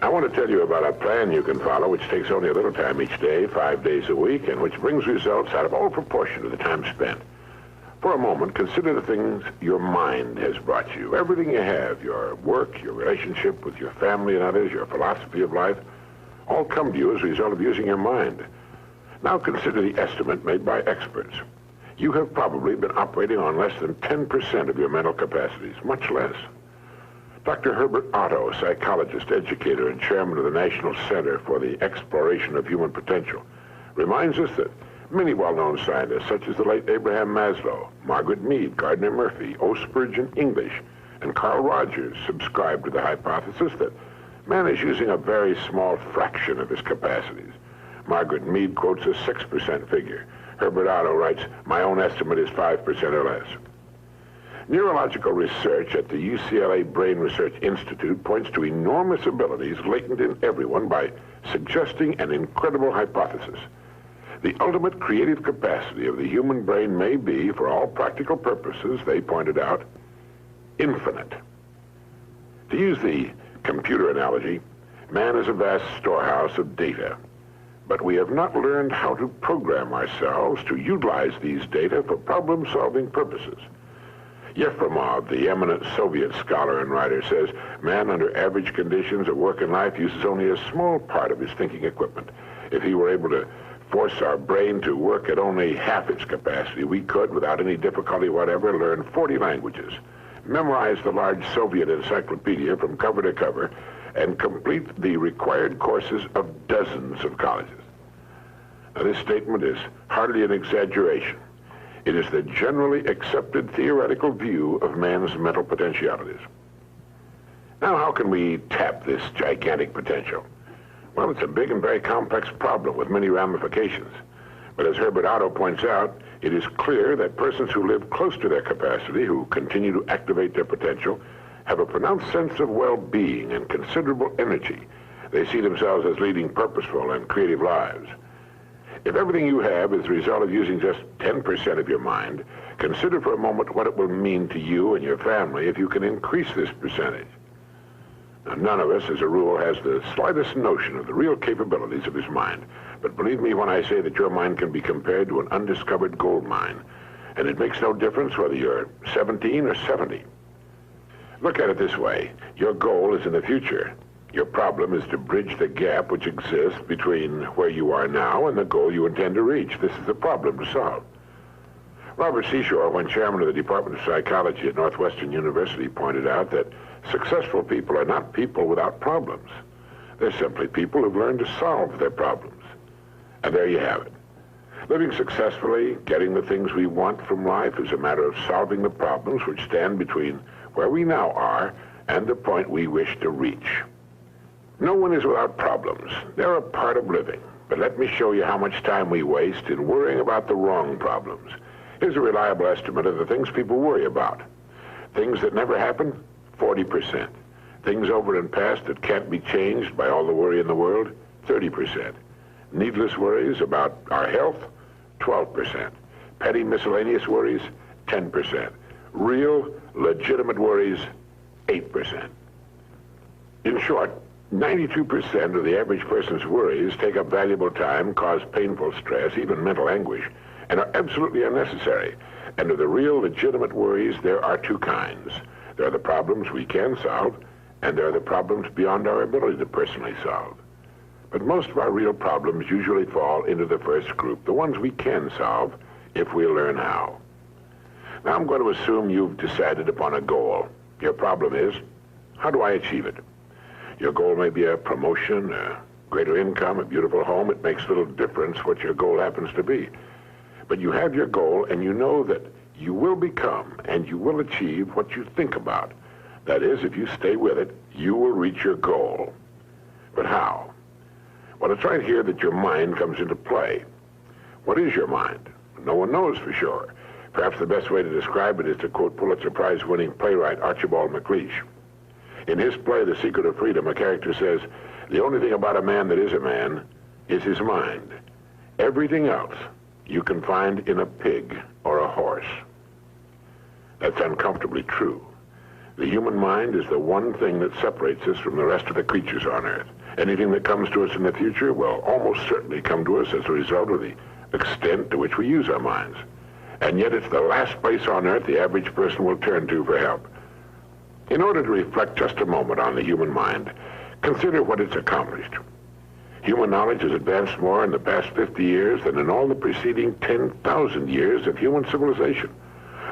I want to tell you about a plan you can follow which takes only a little time each day, 5 days a week, and which brings results out of all proportion to the time spent. For a moment, consider the things your mind has brought you. Everything you have, your work, your relationship with your family and others, your philosophy of life, all come to you as a result of using your mind. Now consider the estimate made by experts. You have probably been operating on less than 10% of your mental capacities, much less. Dr. Herbert Otto, psychologist, educator, and chairman of the National Center for the Exploration of Human Potential, reminds us that many well-known scientists, such as the late Abraham Maslow, Margaret Mead, Gardner Murphy, O. Spurgeon English, and Carl Rogers, subscribe to the hypothesis that man is using a very small fraction of his capacities. Margaret Mead quotes a 6% figure. Herbert Otto writes, "My own estimate is 5% or less." Neurological research at the UCLA Brain Research Institute points to enormous abilities latent in everyone by suggesting an incredible hypothesis. The ultimate creative capacity of the human brain may be, for all practical purposes, they pointed out, infinite. To use the computer analogy, man is a vast storehouse of data, but we have not learned how to program ourselves to utilize these data for problem-solving purposes. Yefremov, the eminent Soviet scholar and writer, says man under average conditions of work and life uses only a small part of his thinking equipment. If he were able to force our brain to work at only half its capacity, we could, without any difficulty whatever, learn 40 languages, memorize the large Soviet encyclopedia from cover to cover, and complete the required courses of dozens of colleges. Now, this statement is hardly an exaggeration. It is the generally accepted theoretical view of man's mental potentialities. Now, how can we tap this gigantic potential? Well, it's a big and very complex problem with many ramifications. But as Herbert Otto points out, it is clear that persons who live close to their capacity, who continue to activate their potential, have a pronounced sense of well-being and considerable energy. They see themselves as leading purposeful and creative lives. If everything you have is the result of using just 10% of your mind, consider for a moment what it will mean to you and your family if you can increase this percentage. Now, none of us, as a rule, has the slightest notion of the real capabilities of his mind. But believe me when I say that your mind can be compared to an undiscovered gold mine. And it makes no difference whether you're 17 or 70. Look at it this way. Your goal is in the future. Your problem is to bridge the gap which exists between where you are now and the goal you intend to reach. This is the problem to solve. Robert Seashore, when chairman of the Department of Psychology at Northwestern University, pointed out that successful people are not people without problems. They're simply people who've learned to solve their problems. And there you have it. Living successfully, getting the things we want from life is a matter of solving the problems which stand between where we now are and the point we wish to reach. No one is without problems. They're a part of living. But let me show you how much time we waste in worrying about the wrong problems. Here's a reliable estimate of the things people worry about. Things that never happen, 40%. Things over and past that can't be changed by all the worry in the world, 30%. Needless worries about our health, 12%. Petty miscellaneous worries, 10%. Real, legitimate worries, 8%. In short, 92% of the average person's worries take up valuable time, cause painful stress, even mental anguish, and are absolutely unnecessary. And of the real, legitimate worries, there are two kinds. There are the problems we can solve, and there are the problems beyond our ability to personally solve. But most of our real problems usually fall into the first group, the ones we can solve if we learn how. Now I'm going to assume you've decided upon a goal. Your problem is, how do I achieve it? Your goal may be a promotion, a greater income, a beautiful home. It makes little difference what your goal happens to be. But you have your goal, and you know that you will become and you will achieve what you think about. That is, if you stay with it, you will reach your goal. But how? Well, it's right here that your mind comes into play. What is your mind? No one knows for sure. Perhaps the best way to describe it is to quote Pulitzer Prize-winning playwright Archibald MacLeish. In his play, The Secret of Freedom, a character says, "The only thing about a man that is a man is his mind. Everything else you can find in a pig or a horse." That's uncomfortably true. The human mind is the one thing that separates us from the rest of the creatures on Earth. Anything that comes to us in the future will almost certainly come to us as a result of the extent to which we use our minds. And yet it's the last place on Earth the average person will turn to for help. In order to reflect just a moment on the human mind, consider what it's accomplished. Human knowledge has advanced more in the past 50 years than in all the preceding 10,000 years of human civilization.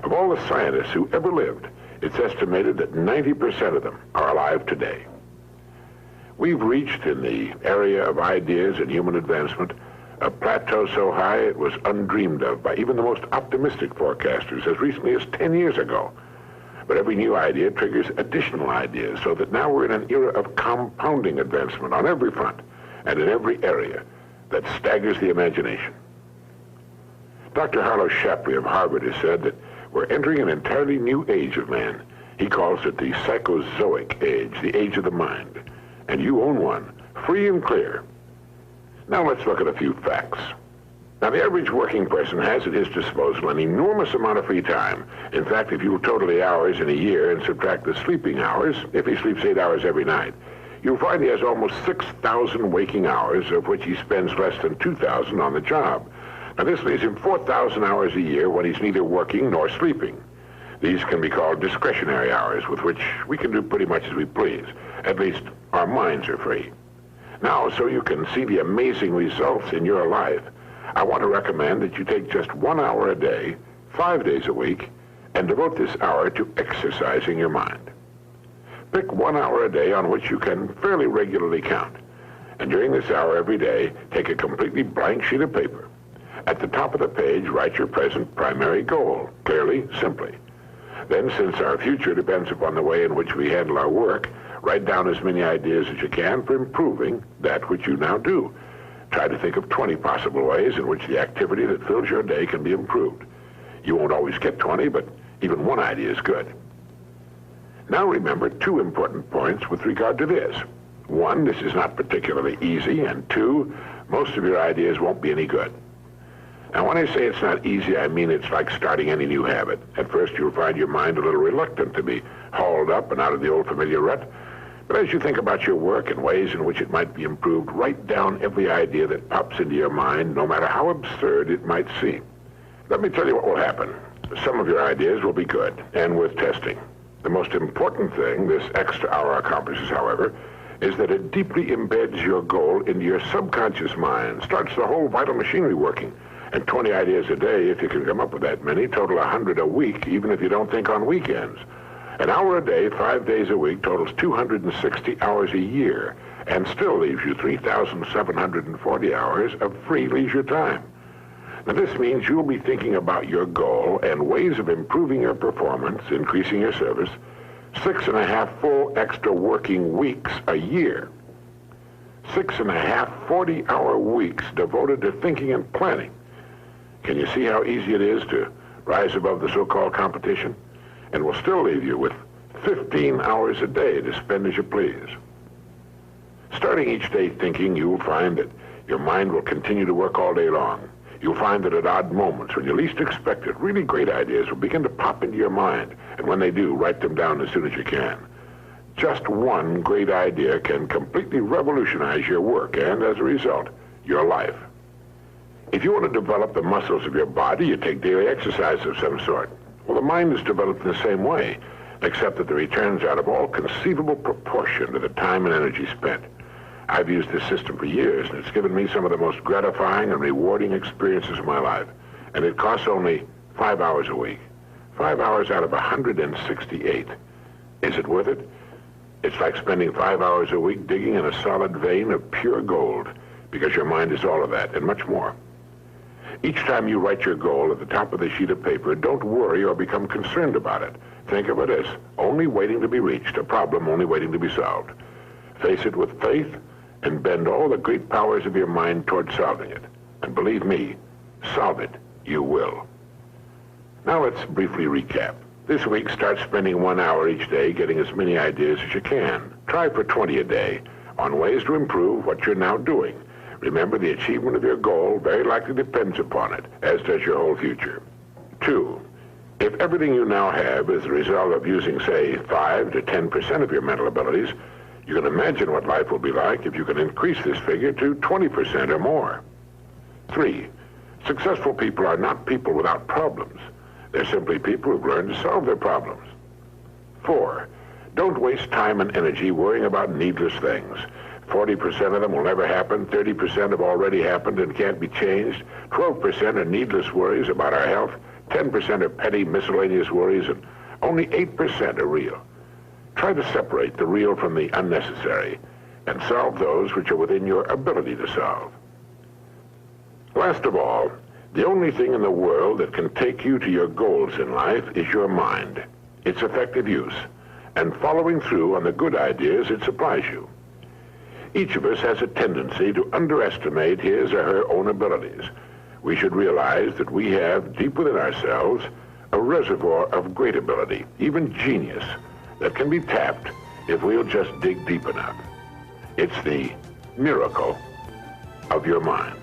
Of all the scientists who ever lived, it's estimated that 90% of them are alive today. We've reached, in the area of ideas and human advancement, a plateau so high it was undreamed of by even the most optimistic forecasters as recently as 10 years ago. But every new idea triggers additional ideas, so that now we're in an era of compounding advancement on every front and in every area that staggers the imagination. Dr. Harlow Shapley of Harvard has said that we're entering an entirely new age of man. He calls it the psychozoic age, the age of the mind. And you own one, free and clear. Now let's look at a few facts. Now, the average working person has at his disposal an enormous amount of free time. In fact, if you total the hours in a year and subtract the sleeping hours, if he sleeps 8 hours every night, you'll find he has almost 6,000 waking hours, of which he spends less than 2,000 on the job. Now, this leaves him 4,000 hours a year when he's neither working nor sleeping. These can be called discretionary hours, with which we can do pretty much as we please. At least, our minds are free. Now, so you can see the amazing results in your life, I want to recommend that you take just 1 hour a day, 5 days a week, and devote this hour to exercising your mind. Pick 1 hour a day on which you can fairly regularly count. And during this hour every day, take a completely blank sheet of paper. At the top of the page, write your present primary goal, clearly, simply. Then, since our future depends upon the way in which we handle our work, write down as many ideas as you can for improving that which you now do. Try to think of 20 possible ways in which the activity that fills your day can be improved. You won't always get 20, but even one idea is good. Now remember 2 important points with regard to this. 1, this is not particularly easy, and 2, most of your ideas won't be any good. Now, when I say it's not easy, I mean it's like starting any new habit. At first, you'll find your mind a little reluctant to be hauled up and out of the old familiar rut. But as you think about your work and ways in which it might be improved, write down every idea that pops into your mind, no matter how absurd it might seem. Let me tell you what will happen. Some of your ideas will be good and worth testing. The most important thing this extra hour accomplishes, however, is that it deeply embeds your goal into your subconscious mind, starts the whole vital machinery working. And 20 ideas a day, if you can come up with that many, total 100 a week, even if you don't think on weekends. An hour a day, 5 days a week, totals 260 hours a year, and still leaves you 3,740 hours of free leisure time. Now, this means you'll be thinking about your goal and ways of improving your performance, increasing your service, 6.5 full extra working weeks a year. 6.5 40-hour weeks devoted to thinking and planning. Can you see how easy it is to rise above the so-called competition? And will still leave you with 15 hours a day to spend as you please. Starting each day thinking, you'll find that your mind will continue to work all day long. You'll find that at odd moments, when you least expect it, really great ideas will begin to pop into your mind. And when they do, write them down as soon as you can. Just one great idea can completely revolutionize your work and, as a result, your life. If you want to develop the muscles of your body, you take daily exercise of some sort. Well, the mind is developed in the same way, except that the returns are out of all conceivable proportion to the time and energy spent. I've used this system for years, and it's given me some of the most gratifying and rewarding experiences of my life. And it costs only 5 hours a week. 5 hours out of 168. Is it worth it? It's like spending 5 hours a week digging in a solid vein of pure gold, because your mind is all of that and much more. Each time you write your goal at the top of the sheet of paper, don't worry or become concerned about it. Think of it as only waiting to be reached, a problem only waiting to be solved. Face it with faith and bend all the great powers of your mind toward solving it. And believe me, solve it, you will. Now let's briefly recap. This week, start spending 1 hour each day getting as many ideas as you can. Try for 20 a day on ways to improve what you're now doing. Remember, the achievement of your goal very likely depends upon it, as does your whole future. 2, If everything you now have is the result of using, say, 5 to 10% of your mental abilities, you can imagine what life will be like if you can increase this figure to 20% or more. 3, successful people are not people without problems. They're simply people who've learned to solve their problems. 4, don't waste time and energy worrying about needless things. 40% of them will never happen, 30% have already happened and can't be changed, 12% are needless worries about our health, 10% are petty miscellaneous worries, and only 8% are real. Try to separate the real from the unnecessary and solve those which are within your ability to solve. Last of all, the only thing in the world that can take you to your goals in life is your mind, its effective use, and following through on the good ideas it supplies you. Each of us has a tendency to underestimate his or her own abilities. We should realize that we have, deep within ourselves, a reservoir of great ability, even genius, that can be tapped if we'll just dig deep enough. It's the miracle of your mind.